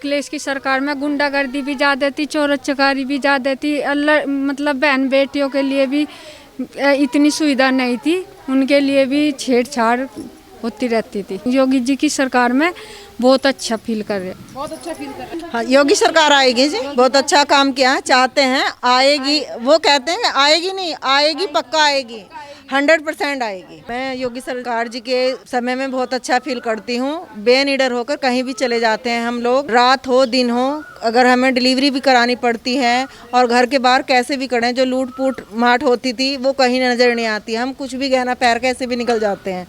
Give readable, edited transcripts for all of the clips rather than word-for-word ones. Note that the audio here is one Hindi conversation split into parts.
अखिलेश की सरकार में गुंडागर्दी भी ज़्यादा थी, चोर चकारी भी ज़्यादा थी। अल्लाह मतलब बहन बेटियों के लिए भी इतनी सुविधा नहीं थी, उनके लिए भी छेड़छाड़ होती रहती थी। योगी जी की सरकार में बहुत अच्छा फील कर रहे, बहुत अच्छा फील कर रहे हैं। हाँ, योगी सरकार आएगी जी, बहुत अच्छा काम किया है, चाहते हैं आएगी। वो कहते हैं आएगी नहीं, आएगी पक्का आएगी, 100% आएगी। मैं योगी सरकार जी के समय में बहुत अच्छा फील करती हूँ। बेनिडर होकर कहीं भी चले जाते हैं हम लोग, रात हो दिन हो, अगर हमें डिलीवरी भी करानी पड़ती है और घर के बाहर कैसे भी करें, जो लूट पूट माट होती थी वो कहीं नज़र नहीं आती। हम कुछ भी गहना पैर कैसे भी निकल जाते हैं।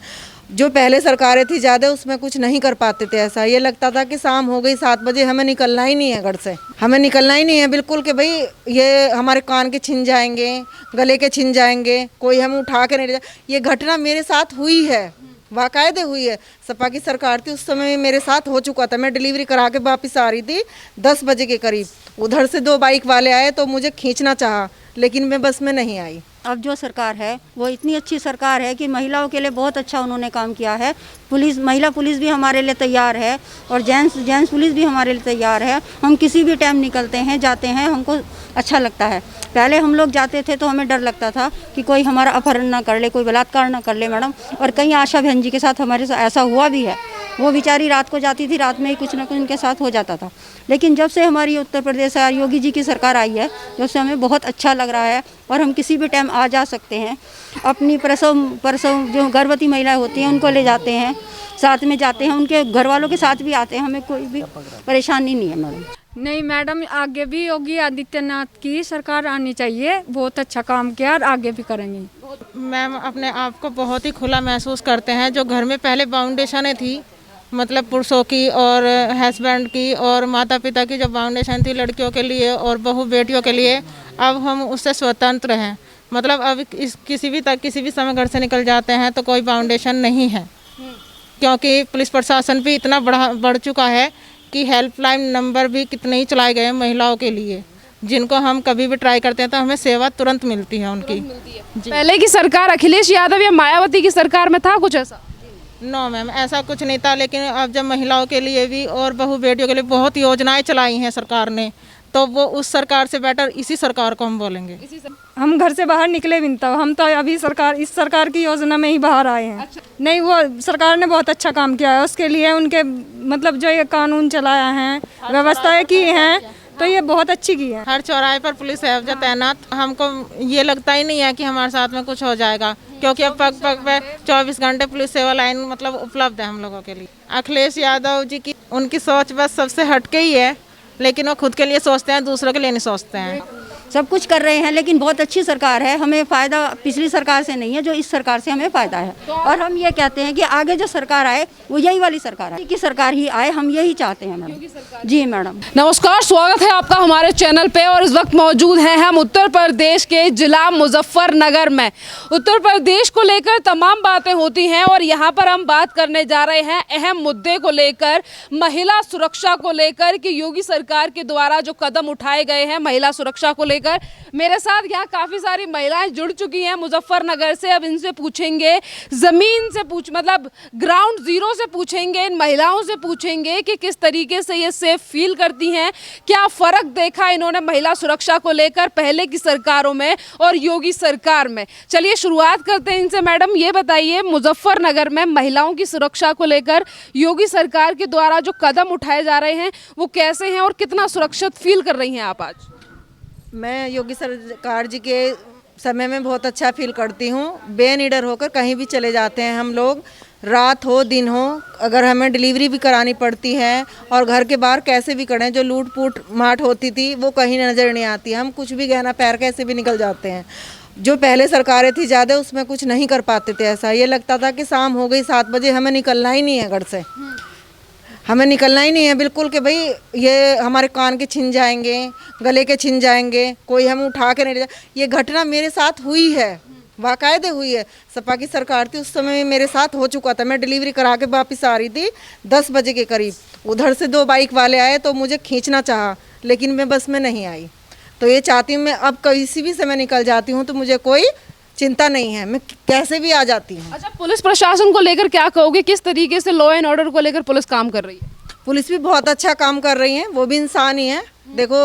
जो पहले सरकारें थी ज़्यादा, उसमें कुछ नहीं कर पाते थे। ऐसा ये लगता था कि शाम हो गई 7 बजे हमें निकलना ही नहीं है घर से, हमें निकलना ही नहीं है बिल्कुल, कि भाई ये हमारे कान के छिन जाएंगे, गले के छिन जाएंगे, कोई हम उठा के नहीं ले जाए। ये घटना मेरे साथ हुई है, बाकायदे हुई है। सपा की सरकार थी उस समय मेरे साथ हो चुका था। मैं डिलीवरी करा के वापस आ रही थी 10 बजे के करीब, उधर से 2 बाइक वाले आए तो मुझे खींचना चाहा, लेकिन मैं बस में नहीं आई। अब जो सरकार है वो इतनी अच्छी सरकार है कि महिलाओं के लिए बहुत अच्छा उन्होंने काम किया है। महिला पुलिस भी हमारे लिए तैयार है और जेंट्स पुलिस भी हमारे लिए तैयार है। हम किसी भी टाइम निकलते हैं, जाते हैं, हमको अच्छा लगता है। पहले हम लोग जाते थे तो हमें डर लगता था कि कोई हमारा अपहरण ना कर ले, कोई बलात्कार ना कर ले मैडम। और कहीं आशा बहन जी के साथ हमारे साथ ऐसा हुआ भी है। वो बेचारी रात को जाती थी, रात में ही कुछ ना कुछ उनके साथ हो जाता था। लेकिन जब से हमारी उत्तर प्रदेश योगी जी की सरकार आई है, जब से हमें बहुत अच्छा लग रहा है और हम किसी भी टाइम आ जा सकते हैं। अपनी प्रसव जो गर्भवती महिलाएं होती हैं उनको ले जाते हैं, साथ में जाते हैं, उनके घर वालों के साथ भी आते हैं, हमें कोई भी परेशानी नहीं है मैडम। नहीं मैडम, आगे भी योगी आदित्यनाथ की सरकार आनी चाहिए, बहुत अच्छा काम किया और आगे भी करेंगे। मैम अपने आप को बहुत ही खुला महसूस करते हैं। जो घर में पहले बाउंडेशनें थी, मतलब पुरुषों की और हस्बैंड की और माता पिता की जो बाउंडेशन थी लड़कियों के लिए और बहू बेटियों के लिए, अब हम उससे स्वतंत्र हैं। मतलब अब किसी भी समय घर से निकल जाते हैं तो कोई बाउंडेशन नहीं है, क्योंकि पुलिस प्रशासन भी इतना बढ़ चुका है कि हेल्पलाइन नंबर भी कितने ही चलाए गए हैं महिलाओं के लिए, जिनको हम कभी भी ट्राई करते हैं तो हमें सेवा तुरंत मिलती है उनकी। पहले की सरकार अखिलेश यादव या मायावती की सरकार में था कुछ ऐसा? नो मैम, ऐसा कुछ नहीं था। लेकिन अब जब महिलाओं के लिए भी और बहू बेटियों के लिए बहुत योजनाएं चलाई हैं सरकार ने, तो वो उस सरकार से बेटर इसी सरकार को हम बोलेंगे। हम घर से बाहर निकले भी नहीं था, हम तो अभी इस सरकार की योजना में ही बाहर आए हैं। अच्छा। नहीं, वो सरकार ने बहुत अच्छा काम किया है, उसके लिए उनके मतलब जो ये कानून चलाया है, व्यवस्थाएं की हैं, तो ये बहुत अच्छी की है। हर चौराहे पर पुलिस है जो तैनात। हमको ये लगता ही नहीं है कि हमारे साथ में कुछ हो जाएगा, क्योंकि अब पग पग पे 24 घंटे पुलिस सेवा लाइन मतलब उपलब्ध है हम लोगों के लिए। अखिलेश यादव जी की उनकी सोच बस सबसे हटके ही है, लेकिन वो खुद के लिए सोचते हैं, दूसरों के लिए नहीं सोचते हैं। सब कुछ कर रहे हैं, लेकिन बहुत अच्छी सरकार है। हमें फ़ायदा पिछली सरकार से नहीं है, जो इस सरकार से हमें फ़ायदा है। और हम ये कहते हैं कि आगे जो सरकार आए वो यही वाली सरकार है, कि सरकार ही आए, हम यही चाहते हैं मैडम। जी मैडम, नमस्कार, स्वागत है आपका हमारे चैनल पे। और इस वक्त मौजूद हैं हम उत्तर प्रदेश के जिला मुजफ्फरनगर में। उत्तर प्रदेश को लेकर तमाम बातें होती हैं और यहाँ पर हम बात करने जा रहे हैं अहम मुद्दे को लेकर, महिला सुरक्षा को लेकर, कि योगी सरकार के द्वारा जो कदम उठाए गए हैं महिला सुरक्षा को लेकर। मेरे साथ यहाँ काफी सारी महिलाएं जुड़ चुकी हैं मुजफ्फरनगर से। अब इनसे पूछेंगे, जमीन से मतलब ग्राउंड जीरो से पूछेंगे, इन महिलाओं से पूछेंगे कि किस तरीके से ये सेफ फील करती हैं, क्या फर्क देखा इन्होंने महिला सुरक्षा को लेकर पहले की सरकारों में और योगी सरकार में। चलिए शुरुआत करते हैं इनसे। मैडम ये बताइए, मुजफ्फरनगर में महिलाओं की सुरक्षा को लेकर योगी सरकार के द्वारा जो कदम उठाए जा रहे हैं वो कैसे हैं और कितना सुरक्षित फील कर रही हैं आप आज? मैं योगी सरकार जी के समय में बहुत अच्छा फील करती हूँ। बेनिडर होकर कहीं भी चले जाते हैं हम लोग, रात हो दिन हो, अगर हमें डिलीवरी भी करानी पड़ती है और घर के बाहर कैसे भी करें, जो लूट पूट माट होती थी वो कहीं नज़र नहीं आती। हम कुछ भी गहना पैर कैसे भी निकल जाते हैं। जो पहले सरकारें थी ज़्यादा, उसमें कुछ नहीं कर पाते थे। ऐसा ये लगता था कि शाम हो गई 7 बजे हमें निकलना ही नहीं है घर से, हमें निकलना ही नहीं है बिल्कुल, कि भाई ये हमारे कान के छिन जाएंगे, गले के छिन जाएंगे, कोई हम उठा के नहीं ले जाए। ये घटना मेरे साथ हुई है, बाकायदे हुई है। सपा की सरकार थी उस समय मेरे साथ हो चुका था। मैं डिलीवरी करा के वापस आ रही थी 10 बजे के करीब, उधर से 2 बाइक वाले आए तो मुझे खींचना चाहा, लेकिन मैं बस में नहीं आई। तो ये चाहती हूँ मैं अब किसी भी समय निकल जाती हूँ तो मुझे कोई चिंता नहीं है, मैं कैसे भी आ जाती हूँ। अच्छा, पुलिस प्रशासन को लेकर क्या कहोगे, किस तरीके से लॉ एंड ऑर्डर को लेकर पुलिस काम कर रही है? पुलिस भी बहुत अच्छा काम कर रही है, वो भी इंसान ही है। देखो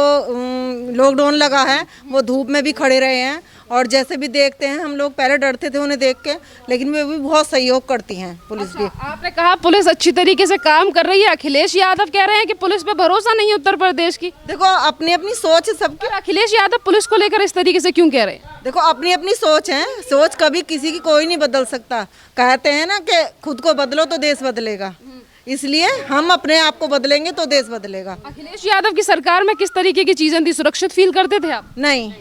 लॉकडाउन लगा है, वो धूप में भी खड़े रहे हैं और जैसे भी देखते हैं, हम लोग पहले डरते थे उन्हें देख के, लेकिन वे भी बहुत सहयोग करती हैं पुलिस भी। आपने कहा पुलिस अच्छी तरीके से काम कर रही है, अखिलेश यादव कह रहे हैं कि पुलिस पे भरोसा नहीं है उत्तर प्रदेश की। देखो अपनी अपनी सोच है सबकी। अखिलेश यादव पुलिस को लेकर इस तरीके से क्यों कह रहे हैं? देखो अपनी अपनी सोच है, सोच कभी किसी की कोई नहीं बदल सकता। कहते हैं ना कि खुद को बदलो तो देश बदलेगा, इसलिए हम अपने आप को बदलेंगे तो देश बदलेगा। अखिलेश यादव की सरकार में किस तरीके की चीजें थी, सुरक्षित फील करते थे आप? नहीं,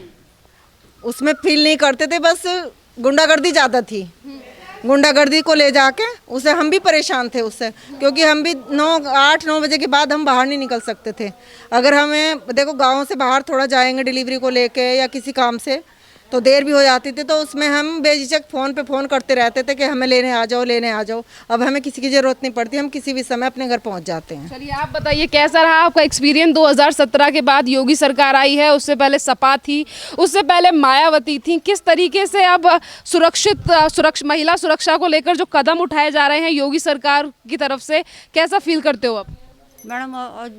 उसमें फील नहीं करते थे, बस गुंडागर्दी ज़्यादा थी। गुंडागर्दी को ले जाके उसे हम भी परेशान थे उससे, क्योंकि हम भी 8-9 बजे के बाद हम बाहर नहीं निकल सकते थे। अगर हमें देखो गाँव से बाहर थोड़ा जाएंगे डिलीवरी को लेके या किसी काम से, तो देर भी हो जाती थी, तो उसमें हम बेझिझक फ़ोन पे फ़ोन करते रहते थे कि हमें लेने आ जाओ, लेने आ जाओ। अब हमें किसी की ज़रूरत नहीं पड़ती, हम किसी भी समय अपने घर पहुंच जाते हैं। चलिए आप बताइए कैसा रहा आपका एक्सपीरियंस 2017 के बाद? योगी सरकार आई है, उससे पहले सपा थी, उससे पहले मायावती थी। किस तरीके से अब महिला सुरक्षा को लेकर जो कदम उठाए जा रहे हैं योगी सरकार की तरफ से, कैसा फील करते हो आप? मैडम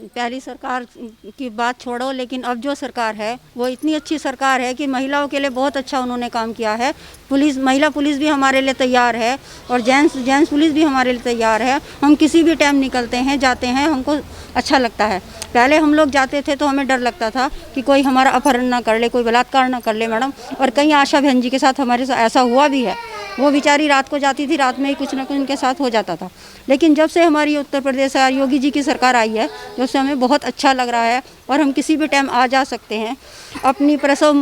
पहली सरकार की बात छोड़ो, लेकिन अब जो सरकार है वो इतनी अच्छी सरकार है कि महिलाओं के लिए बहुत अच्छा उन्होंने काम किया है। महिला पुलिस भी हमारे लिए तैयार है और जेंट्स पुलिस भी हमारे लिए तैयार है। हम किसी भी टाइम निकलते हैं, जाते हैं, हमको अच्छा लगता है। पहले हम लोग जाते थे तो हमें डर लगता था कि कोई हमारा अपहरण ना कर ले, कोई बलात्कार ना कर ले मैडम। और कहीं आशा बहन जी के साथ हमारे साथ ऐसा हुआ भी है। वो बेचारी रात को जाती थी, रात में ही कुछ ना कुछ उनके साथ हो जाता था। लेकिन जब से हमारी उत्तर प्रदेश योगी जी की सरकार आई है, जब से हमें बहुत अच्छा लग रहा है और हम किसी भी टाइम आ जा सकते हैं। अपनी प्रसव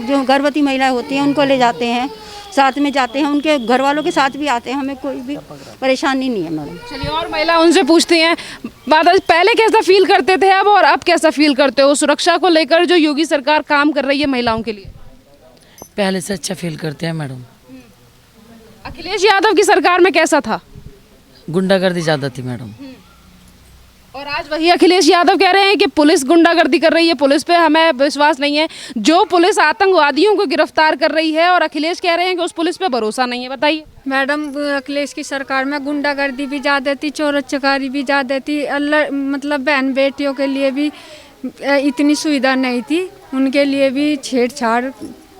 जो गर्भवती महिलाएं होती हैं उनको ले जाते हैं, साथ में जाते हैं, उनके घर वालों के साथ भी आते हैं, हमें कोई भी परेशानी नहीं है मैडम। चलिए और महिला उनसे पूछती हैं, पहले कैसा फील करते थे अब और अब कैसा फील करते हो सुरक्षा को लेकर जो योगी सरकार काम कर रही है महिलाओं के लिए? पहले से अच्छा फील करते हैं मैडम। अखिलेश यादव की सरकार में कैसा था? गुंडागर्दी ज़्यादा थी मैडम। और आज वही अखिलेश यादव कह रहे हैं कि पुलिस गुंडागर्दी कर रही है, पुलिस पे हमें विश्वास नहीं है। जो पुलिस आतंकवादियों को गिरफ्तार कर रही है और अखिलेश कह रहे हैं कि उस पुलिस पे भरोसा नहीं है। बताइए मैडम, अखिलेश की सरकार में गुंडागर्दी भी ज़्यादा थी, चोर चकारी भी ज़्यादा थी। मतलब बहन बेटियों के लिए भी इतनी सुविधा नहीं थी, उनके लिए भी छेड़छाड़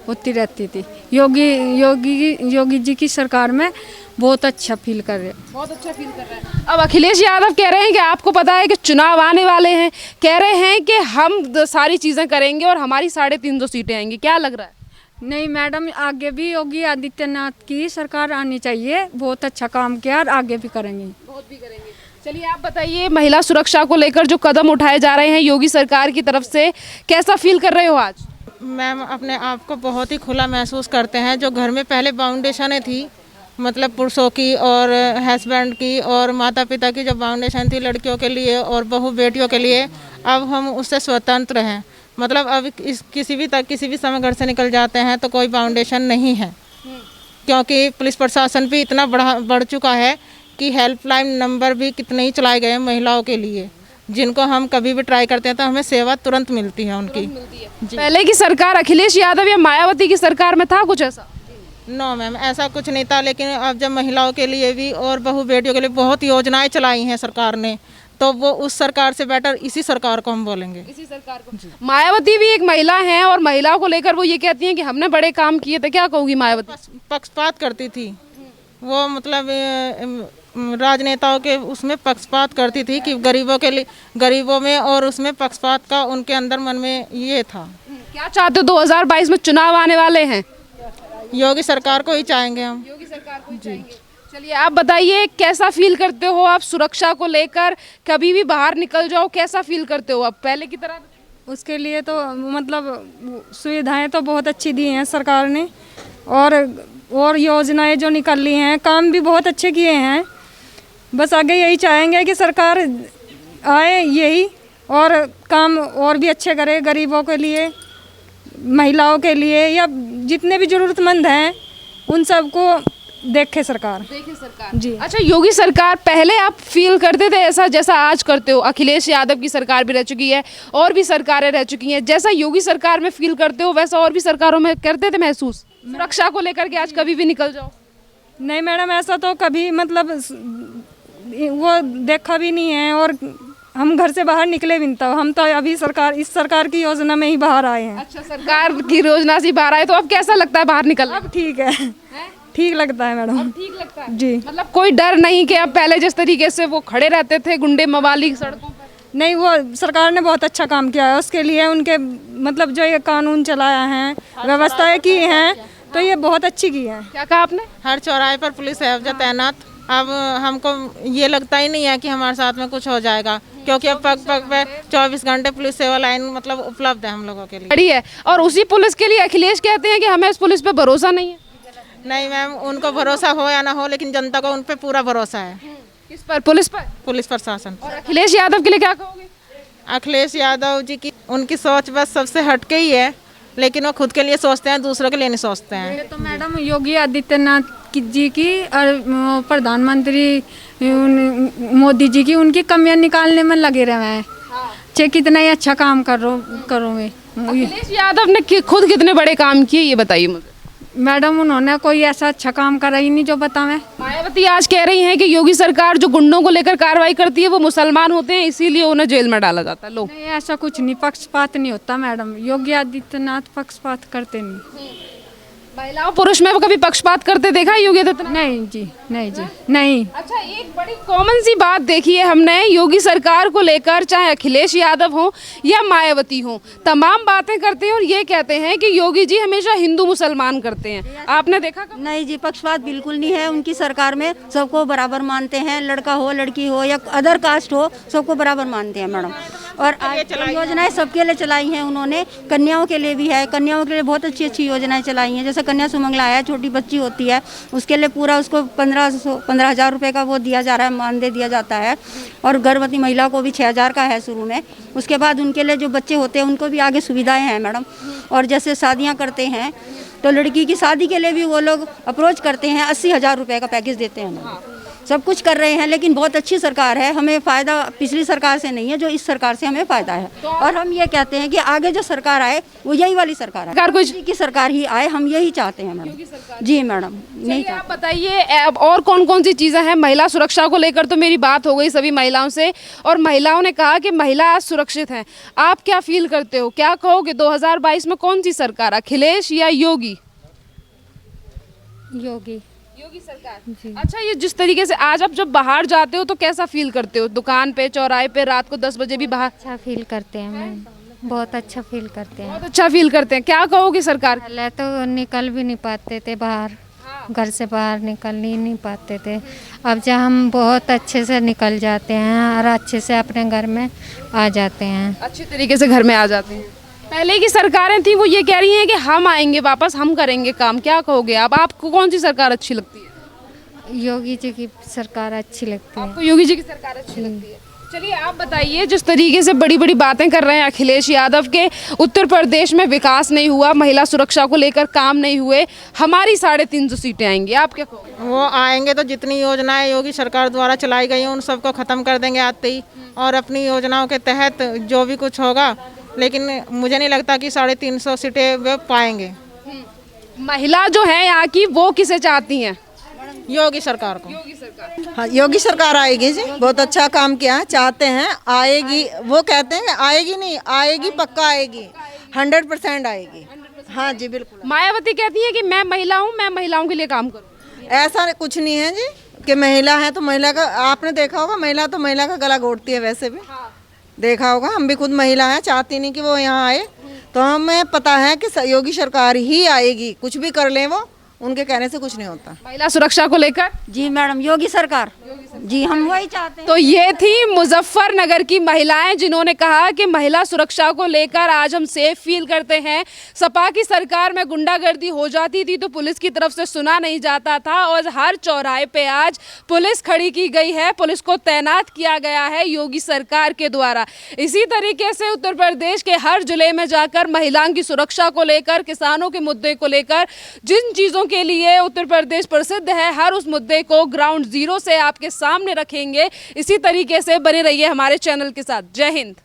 होती रहती थी। योगी जी की सरकार में बहुत अच्छा फील कर रहे हैं, बहुत अच्छा फील कर रहे हैं। अब अखिलेश यादव कह रहे हैं कि आपको पता है कि चुनाव आने वाले हैं, कह रहे हैं कि हम सारी चीज़ें करेंगे और हमारी 350 सीटें आएंगी। क्या लग रहा है? नहीं मैडम, आगे भी योगी आदित्यनाथ की सरकार आनी चाहिए। बहुत अच्छा काम किया और आगे भी करेंगे, बहुत भी करेंगे। चलिए आप बताइए महिला सुरक्षा को लेकर जो कदम उठाए जा रहे हैं योगी सरकार की तरफ से, कैसा फील कर रहे हो आज? मैम अपने आप को बहुत ही खुला महसूस करते हैं। जो घर में पहले बाउंडेशनें थी, मतलब पुरुषों की और हस्बैंड की और माता पिता की जो बाउंडेशन थी लड़कियों के लिए और बहू बेटियों के लिए, अब हम उससे स्वतंत्र हैं। मतलब अब किसी भी समय घर से निकल जाते हैं तो कोई बाउंडेशन नहीं है, क्योंकि पुलिस प्रशासन भी इतना बढ़ चुका है कि हेल्पलाइन नंबर भी कितने ही चलाए गए हैं महिलाओं के लिए, जिनको हम कभी भी ट्राई करते हैं तो हमें सेवा तुरंत मिलती है उनकी। पहले की सरकार अखिलेश यादव या मायावती की सरकार में था कुछ ऐसा? नो मैम, ऐसा कुछ नहीं था। लेकिन अब जब महिलाओं के लिए भी और बहू बेटियों के लिए बहुत योजनाएं चलाई हैं सरकार ने, तो वो उस सरकार से बेटर इसी सरकार को हम बोलेंगे। इसी सरकार को। मायावती भी एक महिला हैं और महिलाओं को लेकर वो ये कहती हैं कि हमने बड़े काम किए थे। क्या कहोगी मायावती? पक्षपात करती थी वो, मतलब राजनेताओं के उसमें पक्षपात करती थी कि गरीबों में और उसमें पक्षपात का उनके अंदर मन में ये था। क्या चाहते हो? 2022 में चुनाव आने वाले हैं, योगी सरकार को ही चाहेंगे हम। योगी सरकार को ही चाहेंगे। चलिए आप बताइए कैसा फील करते हो आप सुरक्षा को लेकर? कभी भी बाहर निकल जाओ, कैसा फील करते हो आप पहले की तरह? उसके लिए तो मतलब सुविधाएं तो बहुत अच्छी दी हैं सरकार ने, और योजनाएं जो निकल ली हैं, काम भी बहुत अच्छे किए हैं। बस आगे यही चाहेंगे कि सरकार आए यही और काम और भी अच्छे करे, गरीबों के लिए, महिलाओं के लिए, या जितने भी ज़रूरतमंद हैं उन सबको देखे सरकार जी। अच्छा, योगी सरकार पहले आप फील करते थे ऐसा जैसा आज करते हो? अखिलेश यादव की सरकार भी रह चुकी है और भी सरकारें रह चुकी हैं, जैसा योगी सरकार में फील करते हो वैसा और भी सरकारों में करते थे महसूस सुरक्षा को लेकर के? आज कभी भी निकल जाओ? नहीं मैडम, ऐसा तो कभी मतलब वो देखा भी नहीं है और हम घर से बाहर निकले भी नहीं, तो हम तो अभी इस सरकार की योजना में ही बाहर आए हैं। अच्छा, सरकार की योजना से बाहर आए तो अब कैसा लगता है बाहर निकलना? अब ठीक है, ठीक लगता है मैडम। ठीक लगता है जी, मतलब कोई डर नहीं कि अब पहले जिस तरीके से वो खड़े रहते थे गुंडे मवाली सड़कों पर? नहीं, वो सरकार ने बहुत अच्छा काम किया है, उसके लिए उनके मतलब जो ये कानून चलाया है, व्यवस्थाएं की हैं, तो ये बहुत अच्छी की है। क्या कहा आपने? हर चौराहे पर पुलिस है जो तैनात। अब हमको ये लगता ही नहीं है कि हमारे साथ में कुछ हो जाएगा, क्योंकि अब पग पग पे 24 घंटे पुलिस सेवा लाइन मतलब उपलब्ध है हम लोगों के लिए। बड़ी है। और उसी पुलिस के लिए अखिलेश कहते हैं कि हमें इस पुलिस पे भरोसा नहीं है। नहीं मैम, उनको भरोसा हो या ना हो, लेकिन जनता को उन पे पूरा भरोसा है, किस पर? पुलिस पर? पुलिस प्रशासन। और अखिलेश यादव के लिए क्या कहोगे? अखिलेश यादव जी की उनकी सोच बस सबसे हटके ही है, लेकिन वो खुद के लिए सोचते हैं, दूसरों के लिए नहीं सोचते हैं। ये तो मैडम योगी आदित्यनाथ जी की और प्रधानमंत्री मोदी जी की उनकी कमियां निकालने में लगे रहे हैं। चाहे कितना ही अच्छा काम करोगे। अखिलेश यादव ने खुद कितने बड़े काम किए ये बताइए मुझे। मैडम उन्होंने कोई ऐसा अच्छा काम करा ही नहीं जो बतावें। मायावती आज कह रही हैं कि योगी सरकार जो गुंडों को लेकर कार्रवाई करती है वो मुसलमान होते हैं, इसीलिए उन्हें जेल में डाला जाता है। लो, नहीं, ऐसा कुछ नहीं, पक्षपात नहीं होता मैडम। योगी आदित्यनाथ पक्षपात करते नहीं। महिलाओं पुरुष में वो कभी पक्षपात करते देखा है योगी आदित्यनाथ? नहीं जी, नहीं जी, नहीं। अच्छा, एक बड़ी कॉमन सी बात देखी है हमने योगी सरकार को लेकर, चाहे अखिलेश यादव हो या मायावती हो, तमाम बातें करते हैं और ये कहते हैं कि योगी जी हमेशा हिंदू मुसलमान करते हैं। आपने देखा कभी? नहीं जी, पक्षपात बिल्कुल नहीं है उनकी सरकार में। सबको बराबर मानते हैं, लड़का हो लड़की हो या अदर कास्ट हो, सबको बराबर मानते हैं मैडम। और आज योजनाएं सबके लिए चलाई हैं उन्होंने, कन्याओं के लिए भी है। कन्याओं के लिए बहुत अच्छी अच्छी योजनाएं चलाई हैं, जैसे कन्या सुमंगला है, छोटी बच्ची होती है उसके लिए पूरा उसको 15,000 रुपये का वो दिया जा रहा है, मानदेय दिया जाता है। और गर्भवती महिला को भी 6,000 का है शुरू में। उसके बाद उनके लिए जो बच्चे होते हैं उनको भी आगे सुविधाएँ हैं मैडम। और जैसे शादियाँ करते हैं तो लड़की की शादी के लिए भी वो लोग अप्रोच करते हैं, 80,000 रुपये का पैकेज देते हैं मैडम। सब कुछ कर रहे हैं, लेकिन बहुत अच्छी सरकार है। हमें फ़ायदा पिछली सरकार से नहीं है, जो इस सरकार से हमें फ़ायदा है। और हम ये कहते हैं कि आगे जो सरकार आए वो यही वाली सरकार है, मोदी की सरकार ही आए, हम यही चाहते हैं मैडम। जी मैडम, नहीं आप बताइए अब और कौन कौन सी चीज़ें हैं? महिला सुरक्षा को लेकर तो मेरी बात हो गई सभी महिलाओं से, और महिलाओं ने कहा कि महिला आज सुरक्षित हैं। आप क्या फील करते हो, क्या कहोगे 2022 में कौन सी सरकार, अखिलेश या योगी? योगी सरकार। अच्छा, ये जिस तरीके से आज आप जब बाहर जाते हो तो कैसा फील करते हो? दुकान पे, चौराहे पे, रात को 10 बजे भी बाहर? अच्छा फील करते हैं मैम, बहुत अच्छा फील करते हैं। बहुत अच्छा फील करते हैं। क्या कहोगे सरकार? पहले तो निकल भी नहीं पाते थे बाहर, घर से बाहर निकल ही नहीं पाते थे। अब जब हम बहुत अच्छे से निकल जाते हैं और अच्छे से अपने घर में आ जाते हैं। अच्छी तरीके से घर में आ जाते हैं। पहले की सरकारें थी वो ये कह रही हैं कि हम आएंगे वापस, हम करेंगे काम। क्या कहोगे अब, आपको कौन सी सरकार अच्छी लगती है? योगी जी की सरकार अच्छी लगती है। आपको योगी जी की सरकार अच्छी लगती है। चलिए आप बताइए, जिस तरीके से बड़ी बड़ी बातें कर रहे हैं अखिलेश यादव के, उत्तर प्रदेश में विकास नहीं हुआ, महिला सुरक्षा को लेकर काम नहीं हुए, हमारी 350 सीटें आएंगी, आप क्या कहोगे? वो आएंगे तो जितनी योजनाएं योगी सरकार द्वारा चलाई गई हैं उन सबको ख़त्म कर देंगे आते ही, और अपनी योजनाओं के तहत जो भी कुछ होगा, लेकिन मुझे नहीं लगता कि 350 सीटें वे पाएंगे। महिला जो है यहाँ की वो किसे चाहती हैं? योगी सरकार को। हाँ, योगी सरकार आएगी जी, बहुत अच्छा काम किया है, चाहते हैं आएगी। वो कहते हैं कि आएगी नहीं, आएगी, पक्का आएगी, 100% आएगी। हाँ जी बिल्कुल। मायावती कहती है कि मैं महिला हूँ, मैं महिलाओं के लिए काम करूँ। ऐसा कुछ नहीं है जी कि महिला है तो महिला का, आपने देखा होगा महिला तो महिला का गला घोटती है, वैसे भी देखा होगा। हम भी खुद महिला हैं, चाहती नहीं कि वो यहाँ आए, तो हमें पता है कि योगी सरकार ही आएगी। कुछ भी कर लें वो, उनके कहने से कुछ नहीं होता। महिला सुरक्षा को लेकर जी मैडम, योगी सरकार जी, हम वही चाहते हैं। तो ये थी मुजफ्फरनगर की महिलाएं जिन्होंने कहा कि महिला सुरक्षा को लेकर आज हम सेफ फील करते हैं। सपा की सरकार में गुंडागर्दी हो जाती थी तो पुलिस की तरफ से सुना नहीं जाता था, और हर चौराहे पे आज पुलिस खड़ी की गई है, पुलिस को तैनात किया गया है योगी सरकार के द्वारा। इसी तरीके से उत्तर प्रदेश के हर जिले में जाकर महिलाओं की सुरक्षा को लेकर, किसानों के मुद्दे को लेकर, जिन चीज़ों के लिए उत्तर प्रदेश प्रसिद्ध है, हर उस मुद्दे को ग्राउंड जीरो से आपके सामने रखेंगे। इसी तरीके से बने रहिए हमारे चैनल के साथ। जय हिंद।